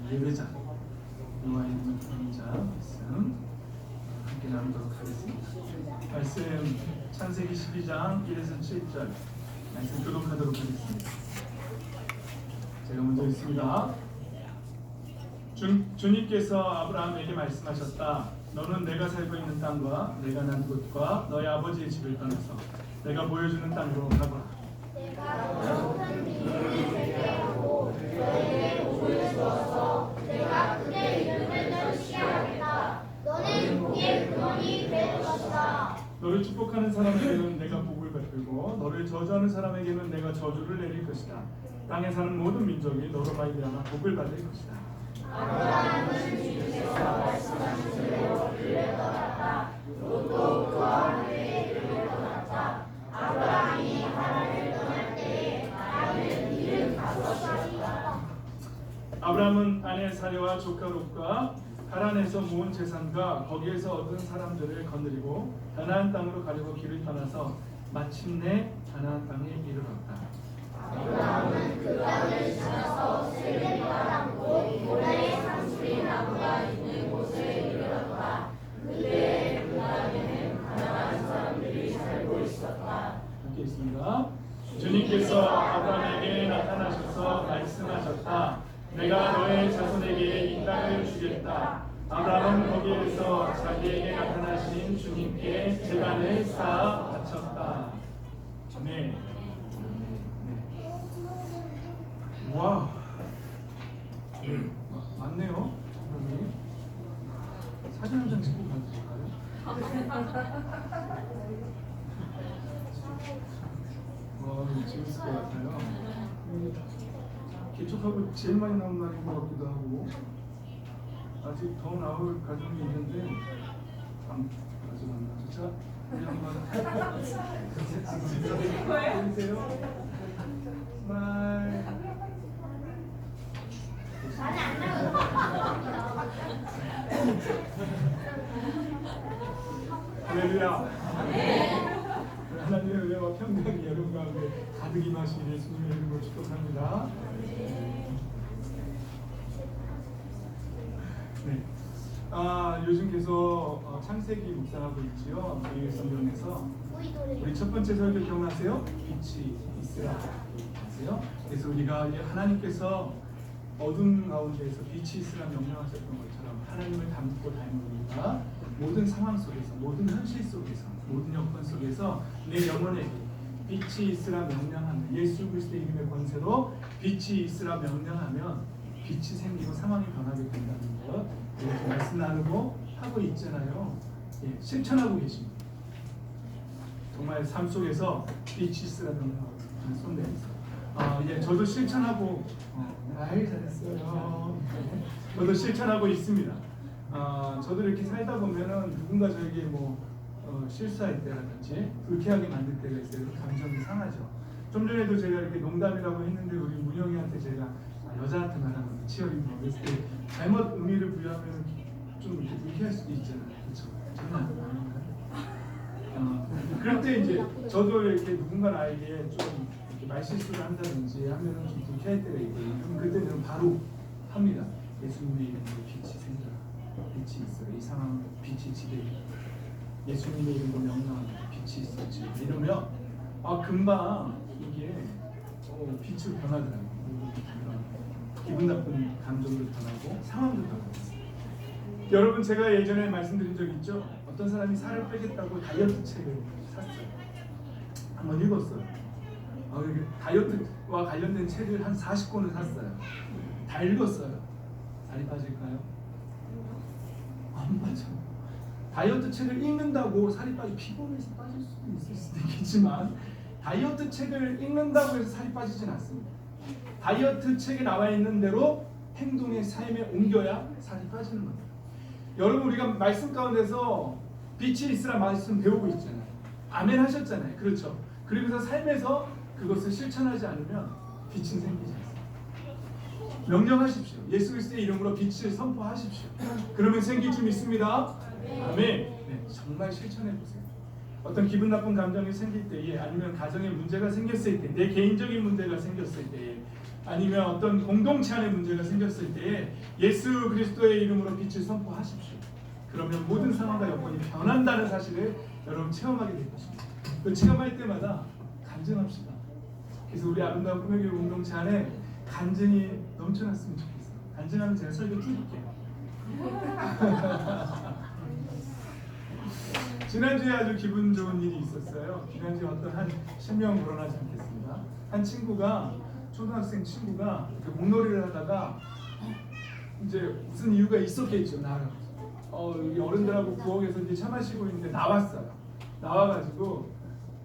예배자 노아 이름을 부르는 자 말씀 함께 나누도록 하겠습니다. 말씀 창세기 12장 1에서 7절 말씀 교독하도록 하겠습니다. 제가 먼저 읽습니다. 주님께서 아브라함에게 말씀하셨다. 너는 내가 살고 있는 땅과 내가 난 곳과 너의 아버지의 집을 떠나서 내가 보여주는 땅으로 가거라. 내가 거룩한 이름을 제대하고 너에게 복을 주어서 내가 그의 이름을 넓게 하겠다. 너는 복의 근원이 될 것이다. 너를 축복하는 사람에게는 내가 복을 베풀고 너를 저주하는 사람에게는 내가 저주를 내릴 것이다. 땅에 사는 모든 민족이 너로 말미암아 복을 받을 것이다. 아브라함은 주님께서 말씀하신 대로 그를 떠났다. 롯도 그와 함께 그를 떠났다. 아브라함이 하란을 떠날 때에 땅을 잃은 5살이다. 아브라함은 아내 사레와 조카 롯과 하란에서 모은 재산과 거기에서 얻은 사람들을 거느리고 가나안 땅으로 가려고 길을 떠나서 마침내 가나안 땅에 이르렀다. 아브라함은 그 땅을 지나서 세겜과 땅고 모래의 상수리 나무가 있는 곳에 이르렀다. 그때 그 땅에는 가나안 사람들이 살고 있었다. 함께 있습니다. 주님께서 아브라함에게 나타나셔서 말씀하셨다. 내가 너의 자손에게 이 땅을 주겠다. 아브라함은 거기에서 자기에게 나타나신 주님께 제단을 쌓아 바쳤다. 아멘. 와, 맞네요. 사진 한 장 찍고 가도 될까요? 재밌을 것 같아요. 개척하고 제일 많이 나온 날인 것 같기도 하고 아직 더 나올 가정이 있는데 아직 안 나왔죠. 자, 우리 한번 보세요. 스마일. 나는 안 나오고. 할렐루야. 하나님의 은혜와 평강이 여러분 가운데 가득 임하시길 예수님의 이름으로 축복합니다. 네. 요즘 계속 창세기 묵상하고 있지요. 저희 성경에서 우리 첫 번째 설교 기억나세요? 빛이 있으라 아세요? 그래서 우리가 이제 하나님께서 어둠 가운데에서 빛이 있으라 명령하셨던 것처럼 하나님을 닮고 닮은 우리가 모든 상황 속에서, 모든 현실 속에서, 모든 여건 속에서 내 영혼에게 빛이 있으라 명령하면, 예수 그리스도의 이름의 권세로 빛이 있으라 명령하면 빛이 생기고 상황이 변하게 된다는 것 이렇게 말씀 나누고 하고 있잖아요. 예, 실천하고 계십니다. 정말 삶 속에서 빛이 있으라 명령하고 손 내리세요. 예, 저도 실천하고 잘했어요. 저도 실천하고 있습니다. 저도 이렇게 살다 보면은 누군가 저에게 실수할 때라든지 불쾌하게 만들 때가 있어요. 감정이 상하죠. 좀 전에도 제가 이렇게 농담이라고 했는데 우리 문영이한테 제가 여자한테 말하는 치어리더 그랬을 때 잘못 의미를 부여하면 좀 이렇게 불쾌할 수도 있잖아요. 그렇죠? 장난 아닌가요? 그럴 때 이제 저도 이렇게 누군가 나에게 좀 말실수를 한다든지 하면은 좀 불쾌할 때가 있거든요. 그럼 그때는 바로 합니다. 예수님의 이름으로 빛이 생겨라. 빛이 있어요. 이 상황 빛이 지배해. 예수님의 이름으로 명령합니다. 빛이 있었지. 이러면 금방 이게 빛으로 변하더라고요. 기분 나쁜 감정으로 변하고 상황도 변하고. 여러분 제가 예전에 말씀드린 적 있죠? 어떤 사람이 살을 빼겠다고 다이어트 책을 샀어요. 한번 읽었어요. 다이어트와 관련된 책을 한 40권을 샀어요. 다 읽었어요. 살이 빠질까요? 안 빠져. 다이어트 책을 읽는다고 살이 피곤해서 빠질 수도 있을 수도 있겠지만 다이어트 책을 읽는다고 해서 살이 빠지진 않습니다. 다이어트 책에 나와 있는 대로 행동의 삶에 옮겨야 살이 빠지는 겁니다. 여러분 우리가 말씀 가운데서 빛이 있으라 말씀 배우고 있잖아요. 아멘 하셨잖아요. 그렇죠? 그리고서 삶에서 그것을 실천하지 않으면 빛은 생기지 않습니다. 명령하십시오. 예수 그리스도의 이름으로 빛을 선포하십시오. 그러면 생길 줄 믿습니다. 아멘. 네, 정말 실천해 보세요. 어떤 기분 나쁜 감정이 생길 때에 아니면 가정에 문제가 생겼을 때, 내 개인적인 문제가 생겼을 때에 아니면 어떤 공동체 안에 문제가 생겼을 때 예수 그리스도의 이름으로 빛을 선포하십시오. 그러면 모든 상황과 여건이 변한다는 사실을 여러분 체험하게 될 것입니다. 그 체험할 때마다 간증합시다. 그래서 우리 아름다운 꿈의 교회 공동체 안에 간증이 넘쳐났으면 좋겠어요. 간증하면 제가 설교 줄일게요. 지난주에 아주 기분 좋은 일이 있었어요. 지난주에 어떤 한 신명 거론하지 않겠습니다. 한 친구가, 초등학생 친구가 공놀이를 하다가 이제 무슨 이유가 있었겠죠. 여기 어른들하고 부엌에서 이제 차 마시고 있는데 나왔어요. 나와가지고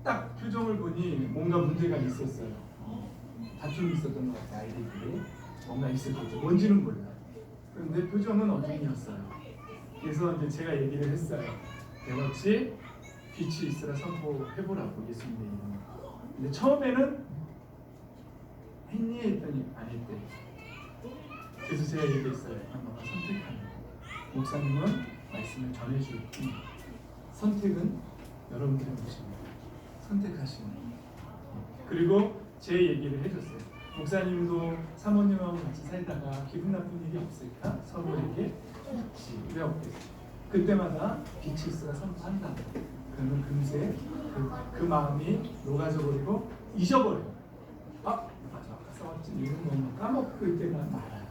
딱 표정을 보니 뭔가 문제가 있었어요. 다툼이 있었던 것 같아요. 아이들끼리 뭔가 있었겠죠. 뭔지는 몰라요. 그런데 표정은 어둠이었어요. 그래서 이제 제가 얘기를 했어요. 대같이 빛이 있으라 선포해보라고, 예수님의 이름으로. 근데 처음에는 했니? 했더니 안 했대. 그래서 제가 얘기했어요. 너가 선택하는 거야. 목사님은 말씀을 전해줄 뿐. 선택은 여러분들의 몫입니다. 선택하시는 거예요. 그리고 제 얘기를 해줬어요. 목사님도 사모님하고 같이 살다가 기분 나쁜 일이 없을까? 서로에게 없지. 왜 없겠어요? 그때마다 빛이 있어야 선포한다. 그러면 금세 그 마음이 녹아져버리고 잊어버려요. 맞아, 아까 싸웠지. 이런 거 까먹고 있때만 말아요.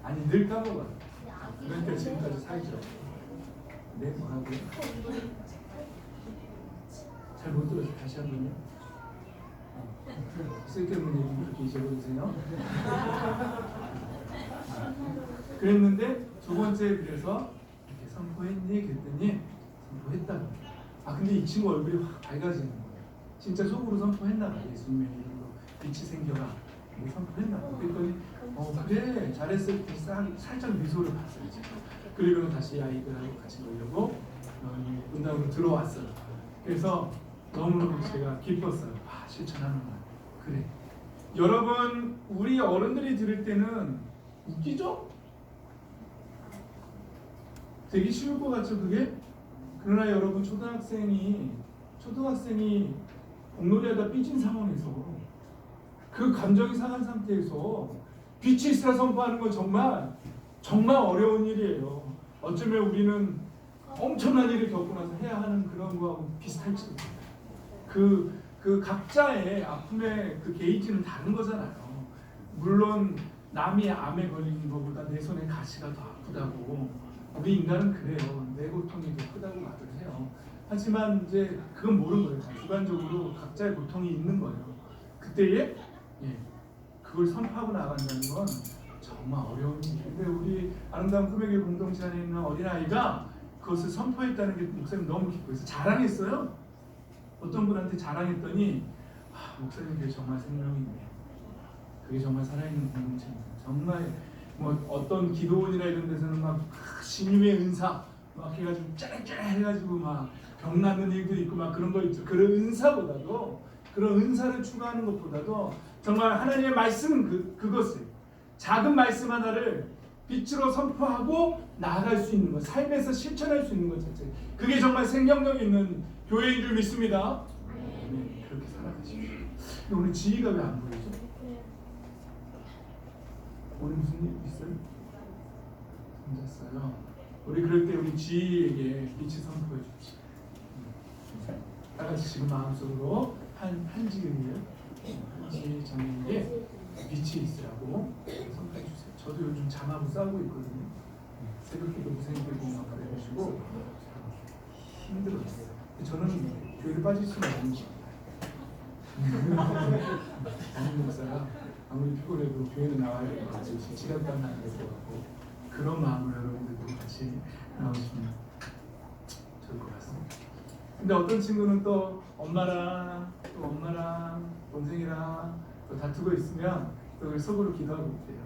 아니, 늘 까먹어요. 그러니까 지금까지 살죠. 네, 뭐라고요? 잘 못 들어서 다시 한 번요. 쓸데없는 얘기 그렇게 잊어버리세요. 그랬는데 두 번째, 그래서 이렇게 선포했니? 그랬더니 선포했다고. 근데 이 친구 얼굴이 확 밝아지는 거예요. 진짜 속으로 선포했나 봐요. 예수님의 이름으로 빛이 생겨라. 선포했나 봐요. 그랬더니 그래 잘했어. 이렇게 살짝 미소를 봤어요. 그리고 다시 아이들하고 같이 놀려고 문당으로 들어왔어요. 그래서 너무너무 제가 기뻤어요. 실천하는구나. 그래. 여러분, 우리 어른들이 들을 때는 웃기죠? 되게 쉬울 것 같죠, 그게? 그러나 여러분, 초등학생이 공놀이하다 삐진 상황에서 그 감정이 상한 상태에서 빛이 있으라 선포하는 건 정말 어려운 일이에요. 어쩌면 우리는 엄청난 일을 겪고 나서 해야 하는 그런 거하고 비슷할지도 몰라요. 그 각자의 아픔의 그 게이지는 다른 거잖아요. 물론 남이 암에 걸리는 것보다 내 손에 가시가 더 아프다고, 우리 인간은 그래요. 내 고통이 더 크다고 말을 해요. 하지만 이제 그건 모르는 거예요. 주관적으로 각자의 고통이 있는 거예요. 그때에 그걸 선포하고 나간다는 건 정말 어려운 일이에요. 근데 우리 아름다운 꿈의 교회 공동체 안에 있는 어린아이가 그것을 선포했다는 게 목사님 너무 기뻐해서 자랑했어요. 어떤 분한테 자랑했더니 목사님 그게 정말 생명이네. 그게 정말 살아있는 공동체입니다. 정말 뭐 어떤 기도원이나 이런 데서는 막 신유의 은사 막 해가지고 짜릿짜릿 해가지고 막 병 낫는 일도 있고 막 그런 거 있죠. 그런 은사보다도, 그런 은사를 추구하는 것보다도 정말 하나님의 말씀, 그것을 작은 말씀 하나를 빛으로 선포하고 나아갈 수 있는 것, 삶에서 실천할 수 있는 것 자체, 그게 정말 생명력 있는 교회인 줄 믿습니다. 네, 그렇게 살아가십시오. 근데 오늘 지희가 왜 안 보이죠? 오늘 무슨 일 있어요? 혼자어요. 우리 그럴 때 우리 지희에게 빛이 선포해 줍시다. 다 같이 지금 마음속으로 한 지은이에요. 한지 장님에게 빛이 있으라고 선포해 주세요. 저도 요즘 잠하고 싸우고 있거든요. 새벽기도 무생기도 막 그래가지고 힘들었어요. 저는 교회를 빠질 수는 없는 거예요. 담임 목사가 아무리 피곤해도 교회는 나와야 될 것 같아요. 시간 따면 안 될 것 같고, 그런 마음으로 여러분들도 같이 나오시면 좋을 것 같습니다. 근데 어떤 친구는 또 엄마랑 동생이랑 또 다투고 있으면 또 속으로 기도하고 있대요.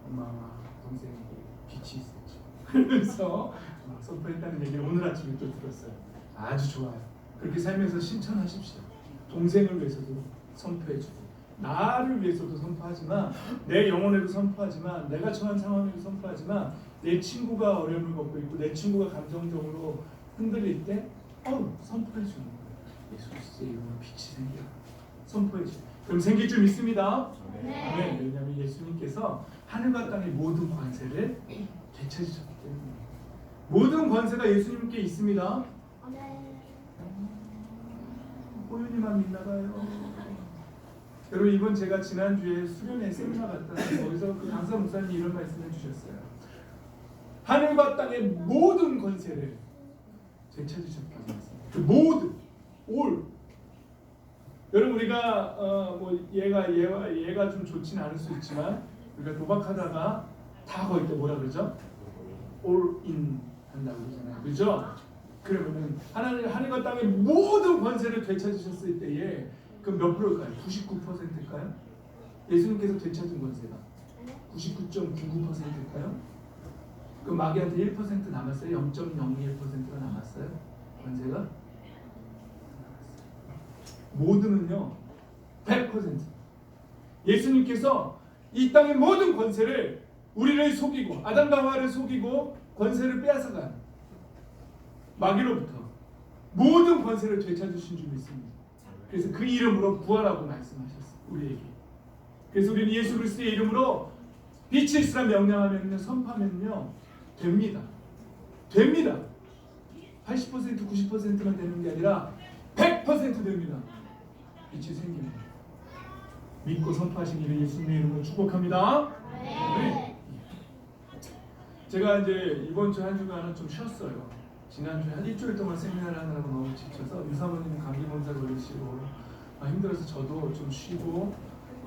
엄마와 동생에게 빛이 있었죠. 그래서 선포했다는 얘기를 오늘 아침에 또 들었어요. 아주 좋아요. 그렇게 살면서 실천하십시오. 동생을 위해서도 선포해주고, 나를 위해서도 선포하지만, 내 영혼에도 선포하지만, 내가 처한 상황에도 선포하지만, 내 친구가 어려움을 겪고 있고 내 친구가 감정적으로 흔들릴 때 선포해주는 거예요. 예수 그리스도의 이름으로 빛이 생겨. 선포해주고, 그럼 생길 줄 믿습니다. 네. 아멘. 왜냐하면 예수님께서 하늘과 땅의 모든 권세를 되찾으셨기 때문에. 모든 권세가 예수님께 있습니다. 호윤이만 믿나봐요. 여러분, 이번 제가 지난주에 수련회 세미나 갔다가 거기서 그 강사 목사님이 이런 말씀을 해주셨어요. 하늘과 땅의 모든 권세를 되찾으셨다고 했습니다. 그 모든, 올. 여러분, 우리가 뭐 얘가 좀 좋진 않을 수 있지만 우리가 도박하다가 다 거의 때 뭐라 그러죠? all in 한다고 그러잖아요. 그죠? 그러면은 하늘과 땅의 모든 권세를 되찾으셨을 때에 그럼 몇 프로일까요? 99%일까요? 예수님께서 되찾은 권세가 99.99%일까요? 그럼 마귀한테 1% 남았어요? 0.021%가 남았어요? 권세가? 모든은요 100%. 예수님께서 이 땅의 모든 권세를 우리를 속이고 아담과 하와를 속이고 권세를 빼앗아간 마귀로부터 모든 권세를 되찾으신 줄 믿습니다. 그래서 그 이름으로 부활하고 말씀하셨어요. 우리에게. 그래서 우리는 예수 그리스도의 이름으로 빛이 있으라 명령하면요, 선포하면요 됩니다. 됩니다. 80% 90%만 되는 게 아니라 100% 됩니다. 빛이 생깁니다. 믿고 선포하시기를 예수님의 이름으로 축복합니다. 네. 제가 이제 이번 주 한 주간은 좀 쉬었어요. 지난주에 한 일주일 동안 세미나를 하느라고 너무 지쳐서 유사모님 감기 몸살 걸리시고 힘들어서 저도 좀 쉬고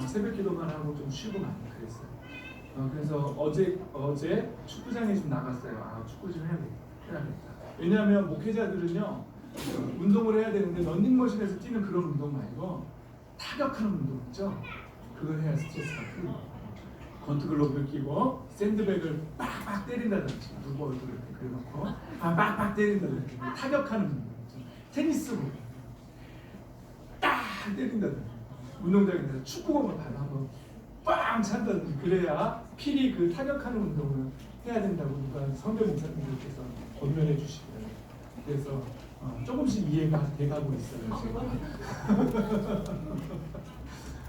새벽 기도만 하고 좀 쉬고 많이 그랬어요. 그래서 어제 축구장에 좀 나갔어요. 축구 좀 해야겠다. 왜냐하면 목회자들은요 운동을 해야 되는데 런닝머신에서 뛰는 그런 운동 말고 타격하는 운동 있죠. 그걸 해야 스트레스가 풀리고 권투글러브를 끼고 샌드백을 빡빡 때린다든지 누구 얼굴을 이렇게 그려놓고 빡빡 때린다든지 타격하는 운동 있죠. 테니스볼 딱 때린다든지 운동장에서 축구공을 받아 한번 빵 찬다든지 그래야 필히 그 타격하는 운동을 해야 된다고 누가 선배 목사님들께서 권면해 주시고요. 그래서 조금씩 이해가 돼가고 있어요 제가.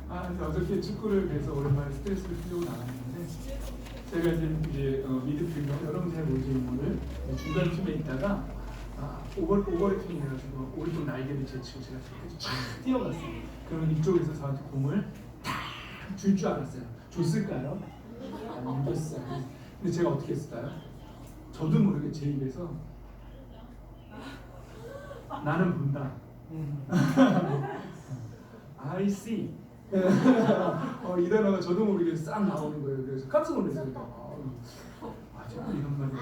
그래서 어저께 축구를 그래서 오랜만에 스트레스를 풀려고 나갔는데 제가 이제 미드필더 여러분 잘 모르시는 분을 중간 팀에 있다가 오버래핑 해가지고 오른쪽 날개를 제치고 제가 이렇게 쫙 뛰어갔어요. 그러면 이쪽에서 저한테 공을 탁 줄 줄 알았어요. 줬을까요? 안 줬어요. 근데 제가 어떻게 했을까요? 저도 모르게 제 입에서 나는 본다. I see. 이 단어가 저도 모르게 싹 나오는 거예요. 그래서 깜짝 놀랐어요. 자꾸 이런 말이.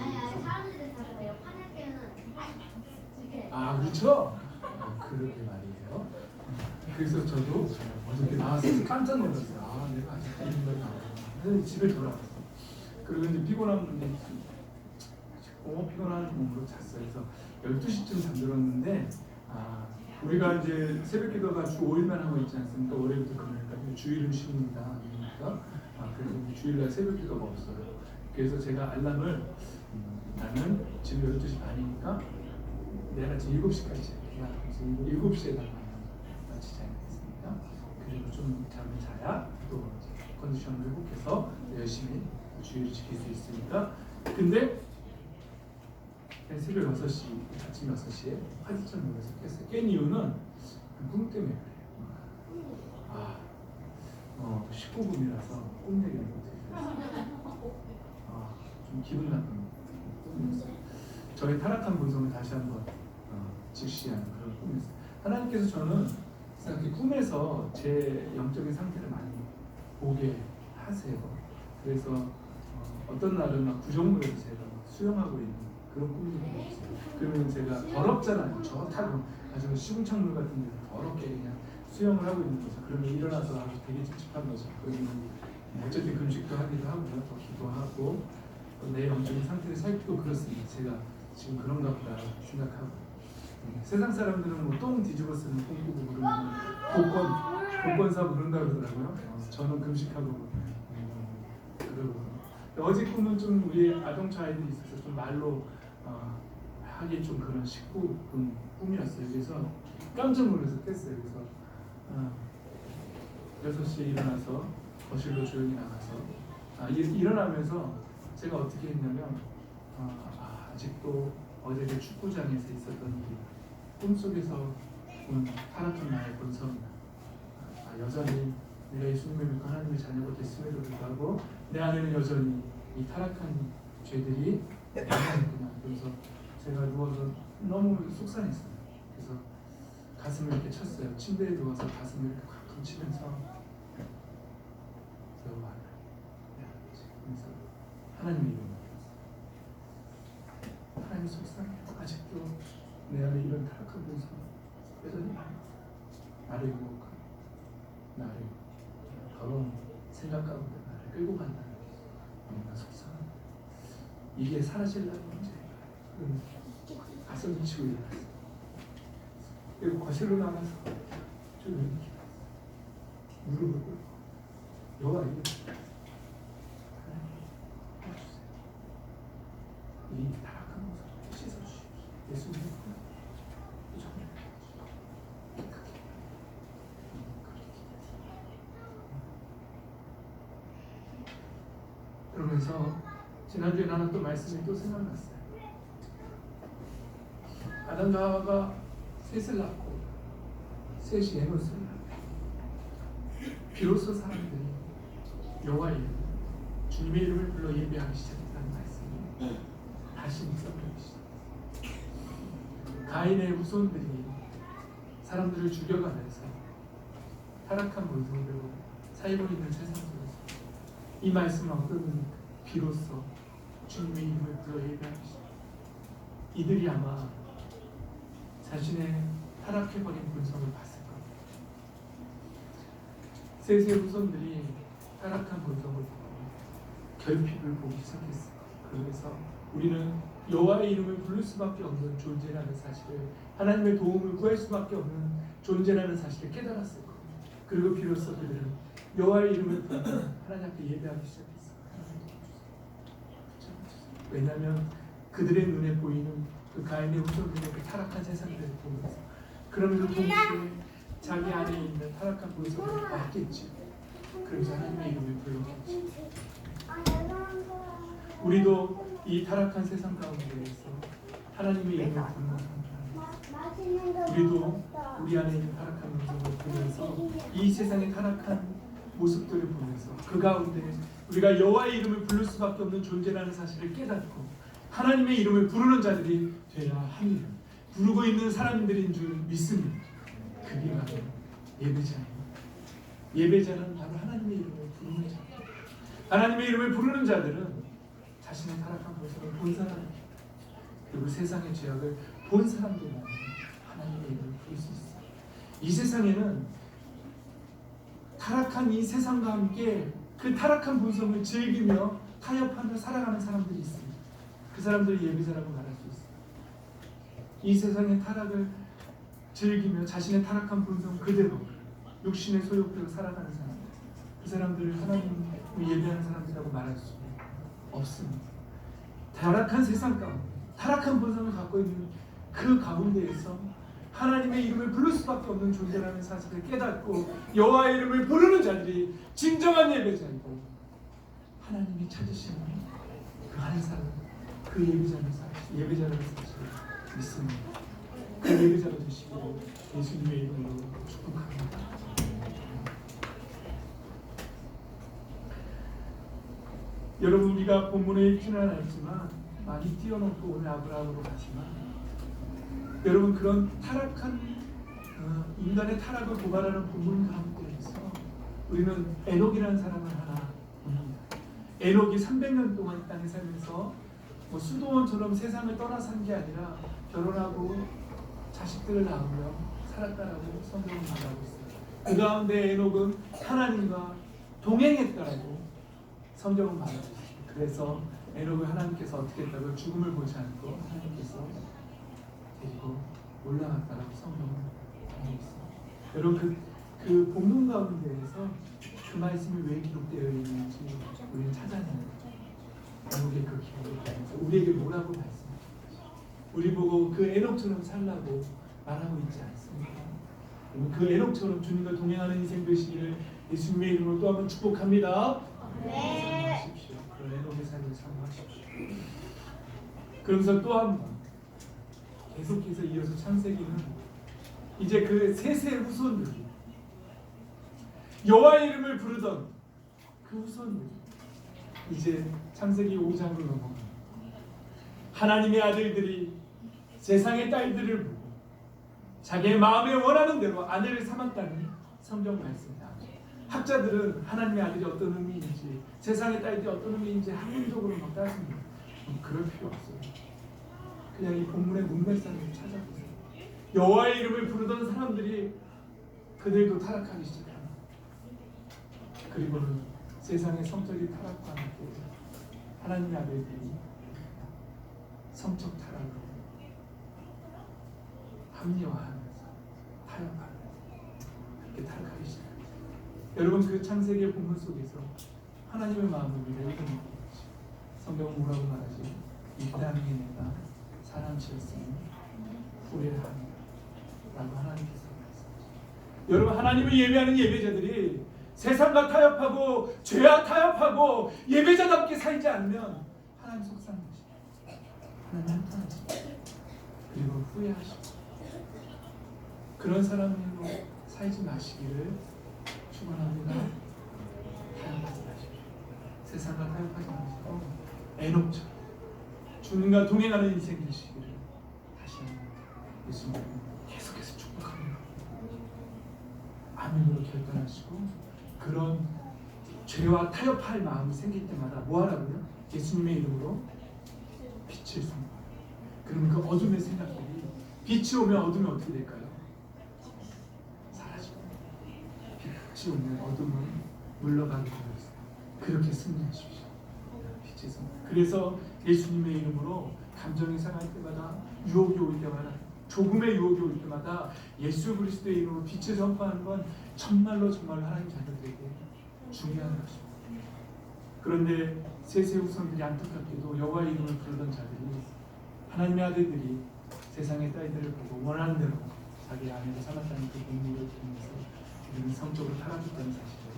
사람들이 다 그래요. 화낼 때는 그렇죠. 그러게 말이에요. 그래서 저도 어저께 나와서 깜짝 놀랐어요. 내가 아직도 이런 말이 나오구나. 집에 돌아왔어요. 그리고 이제 피곤한 몸으로 잤어요. 그래서 12시쯤 잠들었는데 우리가 이제 새벽 기도가 주 5일만 하고 있지 않습니까? 월요일부터 금요일까지 주일은 쉽니다. 그러니까 그래서 주일날 새벽 기도가 없어요. 그래서 제가 알람을 나는 지금 12시 반이니까 내가 지금 7시까지 잘게요. 그래서 7시에다가 마치지 않겠습니까? 그리고 좀 잠을 자야 또 컨디션을 회복해서 열심히 주일을 지킬 수 있으니까. 근데 새벽 6시, 아침 6시에 화지천 놀라서 깼어요. 깬 이유는 꿈 때문에 그래요. 19금이라서 꿈 얘기를 못해요. 좀 기분 나쁜 꿈이었어요. 저의 타락한 본성을 다시 한번 직시하는 그런 꿈이었어요. 하나님께서 저는 이렇게 꿈에서 제 영적인 상태를 많이 보게 하세요. 그래서 어떤 날은 막 구정물에서 제가 막 수영하고 있는 그런 꿈이 있어요. 그러면 제가 더럽잖아요. 좋다고 아주 시궁창물 같은 데서 더럽게 그냥 수영을 하고 있는 거죠. 그러면 일어나서 아주 되게 찝찝한 거죠. 그러면 어쨌든 금식도 하기도 하고요. 또 기도하고 또 내 영적인 상태를 살피고 그렇습니다. 제가 지금 그런가 보다 생각하고 세상 사람들은 뭐 똥 뒤집어 쓰는 꿈 꾸고 그러면 복권 사고 그런다 그러더라고요. 저는 금식하고 그러고 어제 꿈은 좀 우리 아동차 아이들이 있어서 좀 말로 하기 좀 그런 19금 꿈이었어요. 그래서 깜짝 놀라서 깼어요. 그래서 6시에 일어나서 거실로 조용히 나가서 일어나면서 제가 어떻게 했냐면 아직도 어제 그 축구장에서 있었던 일이 꿈속에서 본 타락한 나의 본성, 여전히 내가 예수님을 믿고 하나님의 자녀가 됐음에도 불구하고 내 안에는 여전히 이 타락한 죄들이 남아있구나. 그래서 제가 누워서 너무 속상했어요. 그래서 가슴을 이렇게 쳤어요. 침대에 누워서 가슴을 이렇게 꽉 치면서 여호와를 그래서 하나님의 이름, 하나님 속상해요. 아직도 내 안에 이런 타락한 모습 여전히 나를 유혹하고 나를 더러운 생각 가운데 나를 끌고 간다는 게 너무나 속상합니다. 이게 사라질라는 문제예요. 가슴을 치고 일어났어요. 그리고 거실로 나가서 좀 이렇게 무릎을 꿇고 여호와 이름 이 타락한 모습을 씻어주십시오. 예수님 정말 깨끗하게 그러면서 지난주에 나는 또 말씀이 또 생각났어요. 아담과 하와가 셋을 낳고 셋이 에노스를 낳고 비로소 사람들이 여호와의 이름, 주님의 이름을 불러 예배하기 시작했다는 말씀이 다시 묵상하기 시작했어요. 가인의 후손들이 사람들을 죽여가면서 타락한 본성으로 살고 있는 세상 속에서 이 말씀을 얻은 비로소 주님의 이름을 불러 예배하기 시작했어요. 이들이 아마 자신의 타락해버린 본성을 봤을 겁니다. 셋의 후손들이 타락한 본성을 보고 결핍을 보기 시작했어요. 그래서 우리는 여호와의 이름을 부를 수밖에 없는 존재라는 사실을, 하나님의 도움을 구할 수밖에 없는 존재라는 사실을 깨달았을 겁니다. 그리고 비로소 그들은 여호와의 이름을 부르며 하나님 앞에 예배하기 시작했어요. 왜냐하면 그들의 눈에 보이는 그 가인의 후손들의 그 타락한 세상들을 보면서, 그러면서 동시에 자기 안에 있는 타락한 본성을 봤겠지. 그러면서 하나님의 이름을 불러겠지. 우리도 이 타락한 세상 가운데에서 하나님의 이름을 부르는 사람들, 우리도 우리 안에 있는 타락한 모습을 보면서 이 세상의 타락한 모습들을 보면서 그 가운데 우리가 여호와의 이름을 부를 수밖에 없는 존재라는 사실을 깨닫고 하나님의 이름을 부르는 자들이 되어야 합니다. 부르고 있는 사람들인 줄 믿습니다. 그게 바로 예배자입니다. 예배자는 바로 하나님의 이름을 부르는 자. 하나님의 이름을 부르는 자들은 자신의 타락한 모습을 본 사람입니다. 그리고 세상의 죄악을 본 사람들만 하나님의 이름을 부를 수 있어요. 이 세상에는 타락한 이 세상과 함께 그 타락한 본성을 즐기며 타협하며 살아가는 사람들이 있습니다. 그 사람들이 예배자라고 말할 수 있어요. 이 세상의 타락을 즐기며 자신의 타락한 본성 그대로 육신의 소욕대로 살아가는 사람들, 그 사람들을 하나님을 예배하는 사람들이라고 말할 수 없습니다. 타락한 세상 가운데 타락한 본성을 갖고 있는 그 가운데에서 하나님의 이름을 부를 수밖에 없는 존재라는 사실을 깨닫고 여호와의 이름을 부르는 자들이 진정한 예배자이고 하나님이 찾으시는 그 한 사람, 그 예배자라는 사실을 믿습니다. 그 예배자가 되시기를 예수님의 이름으로 축복합니다. 여러분, 우리가 본문에 읽지는 않았지만 많이 띄워놓고 오늘 아브라함으로 가지만, 여러분, 그런 타락한 인간의 타락을 고발하는 본문 가운데에서 우리는 에녹이라는 사람을 하나 봅니다. 에녹이 300년 동안 이 땅에 살면서 수도원처럼 세상을 떠나 산 게 아니라 결혼하고 자식들을 낳으며 살았다라고 성경은 말하고 있어요. 그 가운데 에녹은 하나님과 동행했다라고 성경은 말하고 있어요. 그래서 에녹을 하나님께서 어떻게 했다고 죽음을 보지 않고 하나님께서 데리고 올라갔다라고 성경은 말하고 있어요. 여러분, 그 본문 가운데에서 그 말씀이 왜 기록되어 있는지 우리는 찾아내는 거죠. 에녹의 그 기록을 보면서 우리에게 뭐라고 말씀하시죠? 우리 보고 그 에녹처럼 살라고 말하고 있지 않습니까? 그 에녹처럼 주님과 동행하는 인생 되시기를 예수님의 이름으로 또 한번 축복합니다. 네. 사모하십시오. 그런 애녹의 삶을 사모하십시오. 그러면서 또 한 번 계속해서 이어서 창세기는 이제 그 셋의 후손들이 여호와의 이름을 부르던 그 후손들이 이제 창세기 5장으로 넘어갑니다. 하나님의 아들들이 세상의 딸들을 보고 자기의 마음에 원하는 대로 아내를 삼았다는 성경 말씀입니다. 학자들은 하나님의 아들이 어떤 의미인지 세상의 딸들이 어떤 의미인지 학문적으로 막 따집니다. 그럴 필요 없어요. 그냥 이 본문의 문맥상을 찾아보세요. 여호와의 이름을 부르던 사람들이 그들도 타락하기 시작합니다. 그리고는 세상의 성적인 타락과 함께 하나님의 아들들이 성적 타락으로 합리화하면서 타협하면서 그렇게 타락하기 시작합니다. 여러분 그 창세기의 본문 속에서 하나님의 마음을 우리가 읽어내는 것이 성경은 뭐라고 말하지? 이 땅에 내가 사람 지었으니 후회를 합니다 라고 하나님께서 말씀하십니다. 여러분 하나님을 예배하는 예배자들이 세상과 타협하고 죄와 타협하고 예배자답게 살지 않으면 하나님 속상하십니다. 하나님 한탄하십니다. 그리고 후회하십니다. 그런 사람으로 살지 마시기를 축원합니다. 타협하지 마십시오. 세상과 타협하지 마시고 애녹처럼 주님과 동행하는 인생 되시기를 다시 한번 예수님 계속해서 축복합니다. 아멘으로 결단하시고 그런 죄와 타협할 마음이 생길 때마다 뭐 하라고요? 예수님의 이름으로 빛을 선포해요. 그러면 그 어둠의 생각들이 빛이 오면 어둠이 어떻게 될까요? 사라지고 빛이 오면 어둠은 물러가게 되어 있어요. 그렇게 승리하십시오. 빛의 선포. 그래서 예수님의 이름으로 감정이 상할 때마다 유혹이 올 때마다 조금의 유혹이 올 때마다 예수 그리스도의 이름으로 빛을 선포하는 건 정말로 하나님 자녀들에게 중요한 것입니다. 그런데 셋의 후손들이 안타깝게도 여호와의 이름을 부르던 자들이 하나님의 아들들이 세상의 딸들을 보고 원하는 대로 자기 아내를 삼았다는 그 본문을 통해서 우리는 성적으로 타락했다는 사실을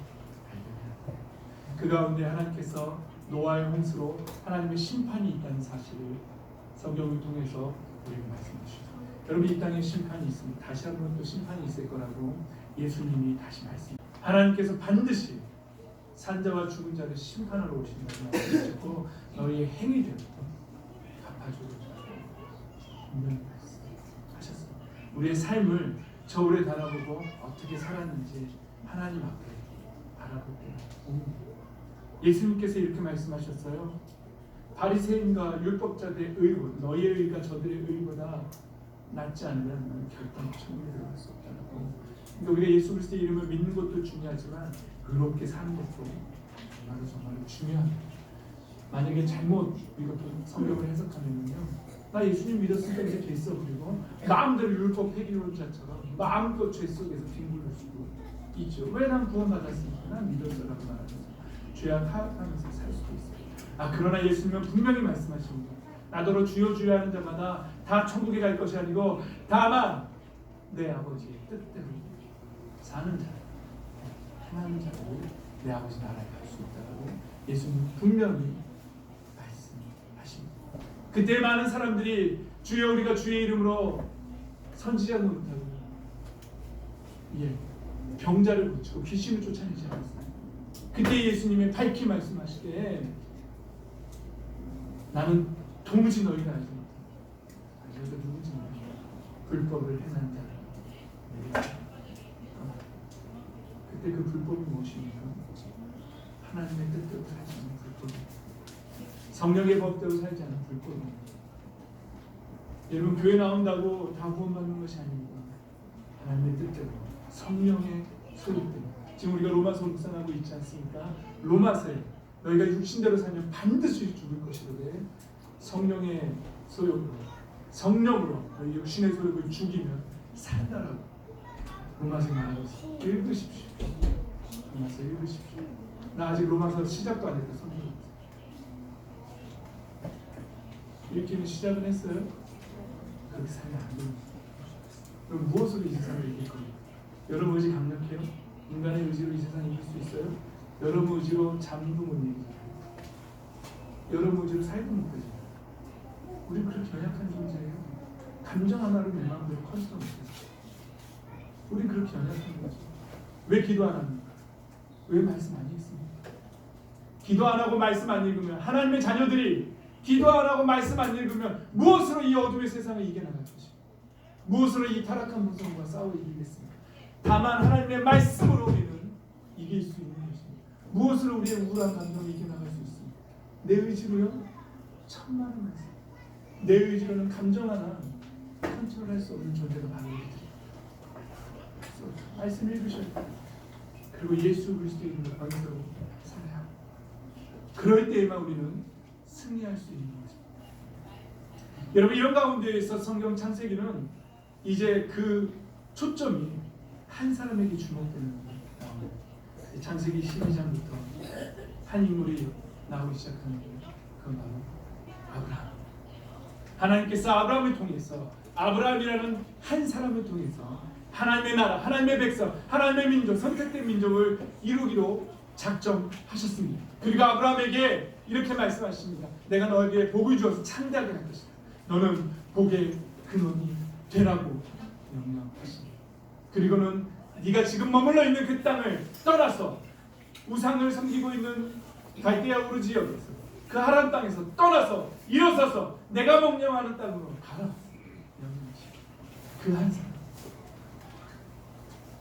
발견합니다. 그 가운데 하나님께서 노아의 홍수로 하나님의 심판이 있다는 사실을 성경을 통해서 우리에게 말씀해 주십니다. 여러분 이 땅에 심판이 있습니다. 다시 한번 또 심판이 있을 거라고 예수님이 다시 말씀합니다. 하나님께서 반드시 산자와 죽은 자를 심판하러 오신다고 말씀하셨고 너희의 행위대로 갚아주고자 분명히 말씀하셨습니다. 우리의 삶을 저울에 달아보고 어떻게 살았는지 하나님 앞에 바라볼 때가 옵니다. 예수님께서 이렇게 말씀하셨어요. 바리새인과 율법자들의 의고 너희의 의가 저들의 의보다 낫지 않으면 결단 천국에 들어갈 수 없다고. 그러니까 우리가 예수 그리스도의 이름을 믿는 것도 중요하지만 의롭게 사는 것도 정말로 중요합니다. 만약에 잘못 이것도 성경을 해석하면요, 나 예수님 믿었으니까 이제 됐어. 그리고 마음대로 율법 폐기론자처럼 마음껏 죄 속에서 뒹굴릴 수도 있죠. 왜 난 구원받았으니까 난 믿었어라고 말하면서 죄와 타협하면서 살 수도 있어요. 그러나 예수님은 분명히 말씀하십니다. 나더러 주여 주여 하는 자마다 다 천국에 갈 것이 아니고 다만 내 아버지의 뜻대로 사는 자, 행하는 자로 내 아버지 나라에 갈 수 있다고 예수님 분명히 말씀하십니다. 그때 많은 사람들이 주여 우리가 주의 이름으로 선지자 노릇하고 병자를 고치고 귀신을 쫓아내지 않았어요. 그때 예수님이 밝히 말씀하시되 나는 도무지 너희가 알지 못한다. 너희가 누군지 모른다. 불법을 행한 자라. 그때 그 불법이 무엇입니까? 하나님의 뜻대로 살지 않는 불법입니다. 성령의 법대로 살지 않는 불법입니다. 여러분 교회 나온다고 다 구원받는 것이 아닙니다. 하나님의 뜻대로 성령의 소유대로. 지금 우리가 로마서 묵상하고 있지 않습니까? 로마서에 너희가 육신대로 살면 반드시 죽을 것이로되 성령의 소욕으로 성령으로 너희 육신의 소욕을 죽이면 산다라고 로마서 말하고 있습니다. 읽으십시오. 로마서 읽으십시오. 나 아직 로마서 시작도 안 했다. 성경 읽기는 시작은 했어요. 그렇게 살면 안 됩니다. 그럼 무엇으로 이 세상을 이길 겁니까? 여러분 의지 강력해요? 인간의 의지로 이 세상 이길 수 있어요? 여러분 의지로 잠도 못 이기잖아요. 여러분 의지로 살도 못 되잖아요. 우리 그렇게 연약한 존재예요. 감정 하나로 멸망대로 커 수도 없어요. 우리 그렇게 연약한 거지. 왜 기도 안 합니까? 왜 말씀 안 읽습니까? 기도 안 하고 말씀 안 읽으면, 하나님의 자녀들이 기도 안 하고 말씀 안 읽으면 무엇으로 이 어둠의 세상을 이겨나갈 것입니까? 무엇으로 이 타락한 무성과 싸워 이기겠습니까? 다만 하나님의 말씀으로 우리는 이길 수 있는 것입니다. 무엇으로 우리의 우울한 감정을 이겨나갈 수 있습니까? 내 의지로요? 천만의 말씀. 내 의지로는 감정 하나 컨트롤할 수 없는 존재가 바로 우리들입니다. 말씀 읽으셔야 돼요. 그리고 예수 그리스도의 이름으로 번성을 살아야 합니다. 그럴 때에만 우리는 승리할 수 있는 것입니다. 여러분, 이런 가운데에서 성경 창세기는 이제 그 초점이 한 사람에게 주목되는 거예요. 창세기 12장부터 한 인물이 나오기 시작하는 거예요. 그건 바로 아브라함. 하나님께서 아브라함을 통해서, 아브라함이라는 한 사람을 통해서 하나님의 나라, 하나님의 백성, 하나님의 민족, 선택된 민족을 이루기로 작정하셨습니다. 그리고 아브라함에게 이렇게 말씀하십니다. 내가 너에게 복을 주어서 창대하게 할 것이다. 너는 복의 근원이 되라고 명령하십니다. 그리고는 네가 지금 머물러 있는 그 땅을 떠나서 우상을 섬기고 있는 갈대아 우르 지역에서, 그 하란 땅에서 떠나서 일어서서 내가 명령하는 땅으로 가라. 그 한 사람,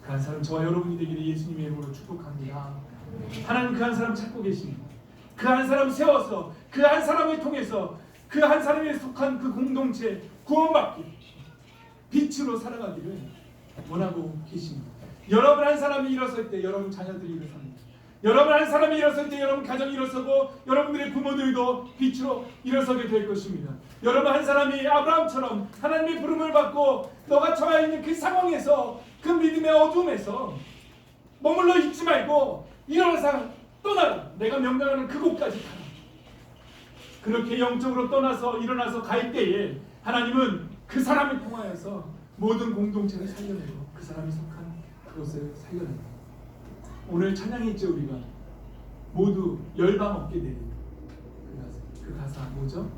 그 한 사람 저와 여러분이 되기를 예수님의 이름으로 축복합니다. 하나님 그 한 사람 찾고 계십니다. 그 한 사람 세워서 그 한 사람을 통해서 그 한 사람에 속한 그 공동체 구원받기, 빛으로 살아가기를 원하고 계십니다. 여러분 한 사람이 일어설 때 여러분 자녀들이 일어섭니다. 여러분 한 사람이 일어설 때 여러분 가정이 일어서고 여러분들의 부모들도 빛으로 일어서게 될 것입니다. 여러분 한 사람이 아브라함처럼 하나님의 부름을 받고 너가 처해 있는 그 상황에서, 그 믿음의 어둠에서 머물러 있지 말고 일어나서 떠나라. 내가 명령하는 그곳까지 가라. 그렇게 영적으로 떠나서 일어나서 갈 때에 하나님은 그 사람을 통하여서 모든 공동체를 살려내고 그 사람이 속한 그것을 살려내고, 오늘 찬양했죠. 우리가 모두 열방 얻게 되는 그 가사 뭐죠?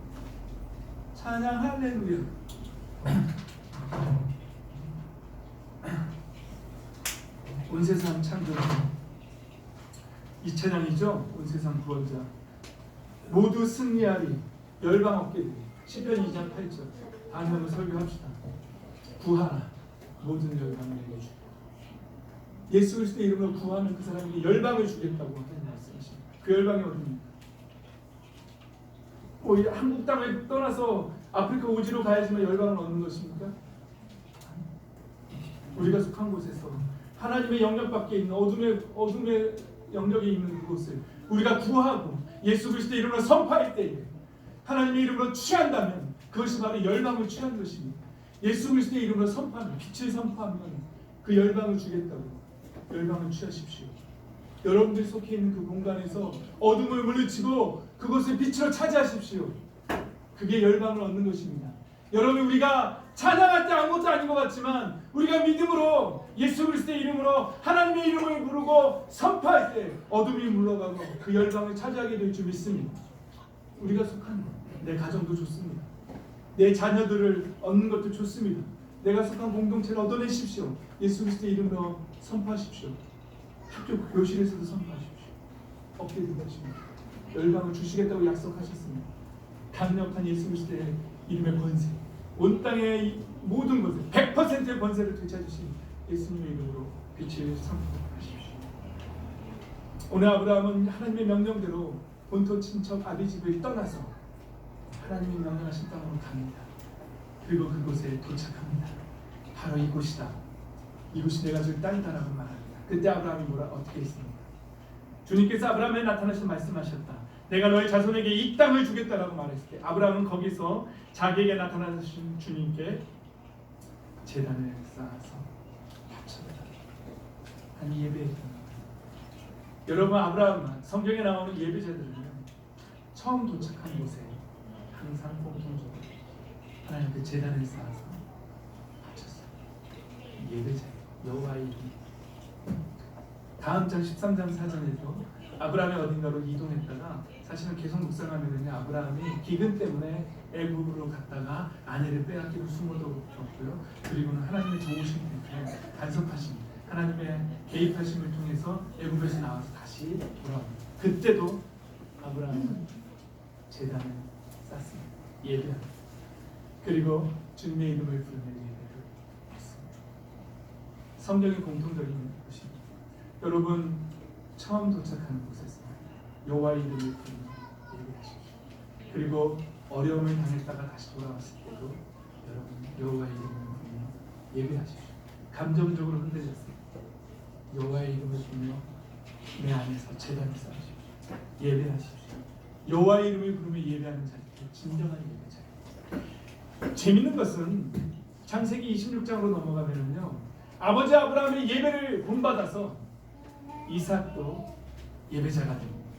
찬양 할렐루야. 온 세상 창조주, 이 찬양이죠. 온 세상 구원자 모두 승리하리, 열방 얻게 되리. 시편 2장 8절. 다음에 한번 설교합시다. 구하라, 모든 열방을 내게 주고. 예수 그리스도의 이름으로 구하는 그 사람에게 열방을 주겠다고 하는 말씀이십니다. 그 열방이 어디입니까? 한국 땅을 떠나서 아프리카 오지로 가야지만 열방을 얻는 것입니까? 우리가 속한 곳에서 하나님의 영역 밖에 있는 어둠의 영역에 있는 그곳을 우리가 구하고 예수 그리스도의 이름으로 선포할 때에 하나님의 이름으로 취한다면 그것이 바로 열방을 취한 것입니다. 예수 그리스도의 이름으로 선포하면, 빛을 선포하면 그 열방을 주겠다고. 열방을 취하십시오. 여러분들이 속해 있는 그 공간에서 어둠을 물리치고 그것을 빛으로 차지하십시오. 그게 열방을 얻는 것입니다. 여러분, 우리가 찬양할 때 아무것도 아닌 것 같지만 우리가 믿음으로 예수 그리스도의 이름으로 하나님의 이름을 부르고 선포할 때 어둠이 물러가고 그 열방을 차지하게 될 줄 믿습니다. 우리가 속한 것, 내 가정도 좋습니다. 내 자녀들을 얻는 것도 좋습니다. 내가 속한 공동체를 얻어내십시오. 예수 그리스도의 이름으로 선포하십시오. 학교 교실에서도 선포하십시오. 얻게 될 것입니다. 열방을 주시겠다고 약속하셨습니다. 강력한 예수 그리스도의 이름의 권세, 온 땅의 모든 것을 100%의 권세를 되찾으신 예수님의 이름으로 빛을 선포하십시오. 오늘 아브라함은 하나님의 명령대로 본토 친척 아비 집을 떠나서 하나님이 명령하신 땅으로 갑니다. 그리고 그곳에 도착합니다. 바로 이곳이다. 이곳이 내가 줄 땅이다라고 말합니다. 그때 아브라함이 어떻게 했습니까? 주님께서 아브라함에 나타나셔서 말씀하셨다. 내가 너의 자손에게 이 땅을 주겠다라고 말했을 때 아브라함은 거기서 자기에게 나타나신 주님께 제단을 쌓아서 바쳤다. 한 예배했다. 여러분, 아브라함은 성경에 나오는 예배자들은 처음 도착한 곳에 항상 공통적으로 하나님 그 제단을 쌓아서 바쳤어요. 예배자, 여호와의 이름. 다음 장 13장 4절에도 아브라함이 어딘가로 이동했다가 사실은 계속 묵상하면요, 아브라함이 기근 때문에 애굽으로 갔다가 아내를 빼앗기고 숨어도 었고요. 그리고는 하나님의 좋으신 때문에 간섭하신 하나님의 개입하심을 통해서 애굽에서 나와서 다시 돌아옵니다. 그때도 아브라함은 제단을 쌓습니다. 예배합니다. 그리고 주님의 이름을 부르며 예배를 했습니다. 성경의 공통적인 것입니다. 여러분 처음 도착하는 곳에서 여호와의 이름을 부르며 예배하십시오. 그리고 어려움을 당했다가 다시 돌아왔을 때도 여러분 여호와의 이름을 부르며 예배하십시오. 감정적으로 흔들렸을 때 여호와의 이름을 부르며 내 안에서 제단을 쌓으십시오. 예배하십시오. 여호와의 이름을 부르며 예배하는 자리가 진정한 예배 자리. 재밌는 것은 창세기 26장으로 넘어가면요, 아버지 아브라함의 예배를 본받아서 이삭도 예배자가 됩니다.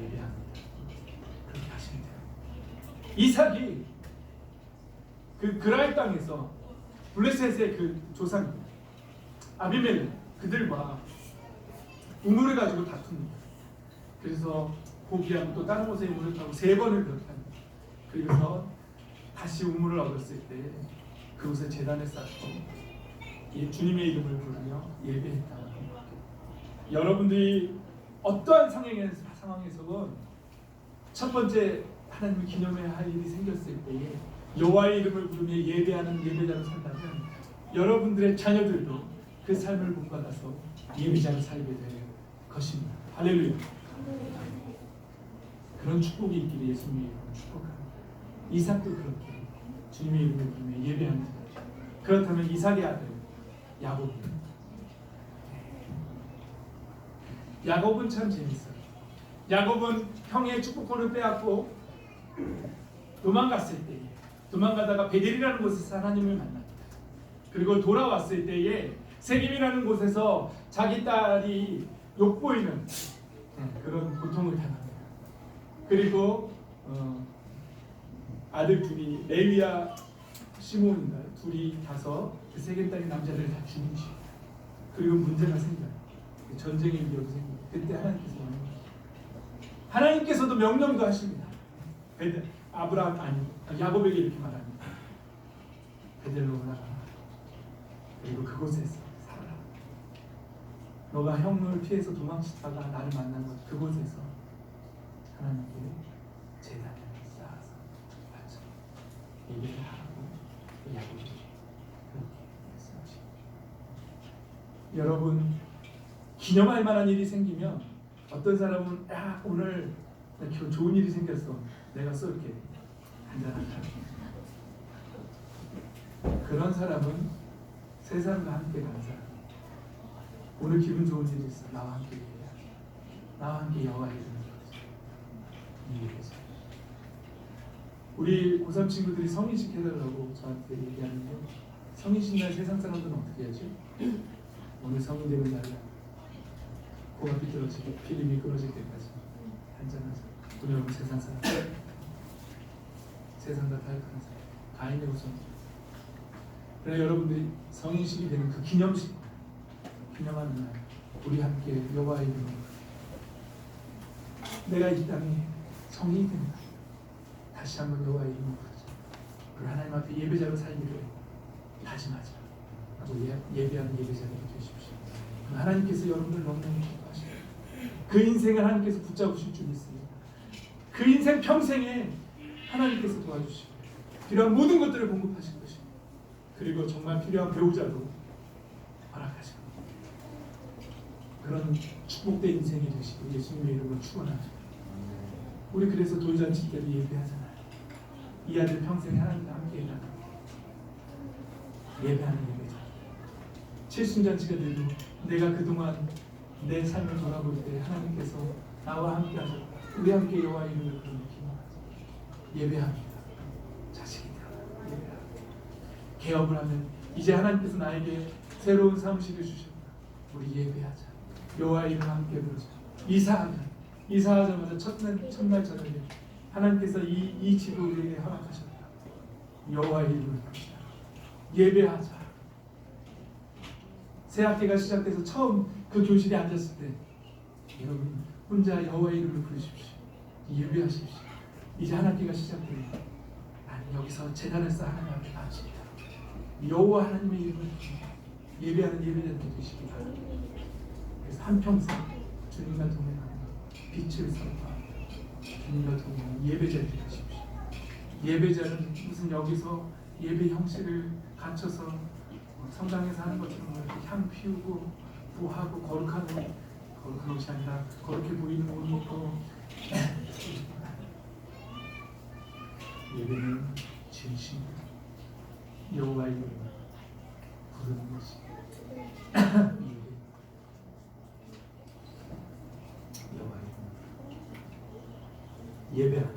예배합니다. 그렇게 하시면 돼요. 이삭이 그 그랄 땅에서 블레셋의 그 조상 아비멜렉 그들과 우물을 가지고 다툽니다. 그래서 포기하고 또 다른 곳에 우물을 타고 3번을 그렇게 합니다. 그래서 다시 우물을 얻었을 때 그곳에 제단을 쌓고 주님의 이름을 부르며 예배했다고 합니다. 여러분들이 어떠한 상황에서건 첫 번째 하나님을 기념해야 할 일이 생겼을 때에 여호와의 이름을 부르며 예배하는 예배자로 산다면 여러분들의 자녀들도 그 삶을 본받아서 예배자로 살게 될 것입니다. 할렐루야. 그런 축복이 있기를 예수님의 이름으로 축복합니다. 이삭도 그렇게 주님의 이름을 부르며 예배하는 자죠. 그렇다면 이삭의 아들 야곱은 참 재밌어요. 야곱은 형의 축복권을 빼앗고 도망가다가 베델이라는 곳에서 하나님을 만납니다. 그리고 돌아왔을 때에 세겜이라는 곳에서 자기 딸이 욕보이는 그런 고통을 당합니다. 그리고 아들 둘이 레위와 시몬인가 둘이 가서 그 세겜 땅의 남자들을 다 죽이시고, 그리고 문제가 생겨요. 전쟁의 위협이 생깁니다. 그때 하나님께서도 명령도 하십니다. 야곱에게 이렇게 말합니다. 베델로 올라가라. 그리고 그곳에서 살아라. 너가 형을 피해서 도망치다가 나를 만난 것 그곳에서 하나님께 제단을 쌓아서 바쳐 예배를 하고 야곱이 그렇게 말씀하십니다. 여러분 기념할 만한 일이 생기면 어떤 사람은 오늘 좋은 일이 생겼어, 내가 쏠게, 한잔한 사람. 그런 사람은 세상과 함께 간 사람. 오늘 기분 좋은 일이 있어, 나와 함께 얘기해. 나와 함께 여호와의 이름을 부르자. 우리 고3 친구들이 성인식 해달라고 저한테 얘기하는데, 성인식 날 세상 사람들은 어떻게 하지? 오늘 성인 되는 날이야. 코가 삐뚤어지고 피리 미끄러질 때까지 한잔하자. 우리 여러분 세상 사람, 세상과 타협하는 사람, 가인의 우선. 그래 여러분들이 성인식이 되는 그 기념하는 날, 우리 함께 여호와의 이름으로 내가 이 땅에 성인이 된다. 다시 한번 여호와의 이름으로 부르자. 우리 하나님 앞에 예배자로 살기를 다짐하자. 예배하는 예배자가 되십시오. 하나님께서 여러분을 너무너무 기뻐하시고 그 인생을 하나님께서 붙잡으실 줄 믿습니다. 그 인생 평생에 하나님께서 도와주시고 필요한 모든 것들을 공급하실 것입니다. 그리고 정말 필요한 배우자도 허락하시고 그런 축복된 인생이 되시고 예수님의 이름으로 축원합니다. 우리 그래서 돌잔치 때도 예배하잖아요. 이 아들 평생 하나님과 함께 일하는 예배하는 예배자. 칠순잔치가 돼도 내가 그동안 내 삶을 돌아볼 때 하나님께서 나와 함께 하셨다. 우리 함께 여호와의 이름을 부르며 기도하자. 예배합니다. 자식이 되어라. 예배합니다. 개업을 하면 이제 하나님께서 나에게 새로운 사무실을 주셨다. 우리 예배하자. 여호와의 이름을 함께 부르자. 이사하자마자 첫날 저녁에 하나님께서 이 집을 우리에게 허락하셨다. 여호와의 이름을 부르자. 예배하자. 새 학기가 시작돼서 처음 그 교실에 앉았을 때 여러분 혼자 여호와의 이름을 부르십시오. 예배하십시오. 이제 한 학기가 시작돼요. 나는 여기서 재단에서 하나님 앞에 바칩니다. 여호와 하나님의 이름을 예배하는 예배자들이 되시기 바랍니다. 그래서 한평생 주님과 동행하는 빛을 선포하는 주님과 동행하는 예배자들이 되십시오. 예배자는 무슨 여기서 예배 형식을 갖춰서 성당에서 하는 것처럼 이렇게 향 피우고 부하고 거룩한 것이 아니라 거룩해 보이는 옷 입고 예배는 진심 여호와의 이름을 부르는 것이 여호와의 이름 예배하는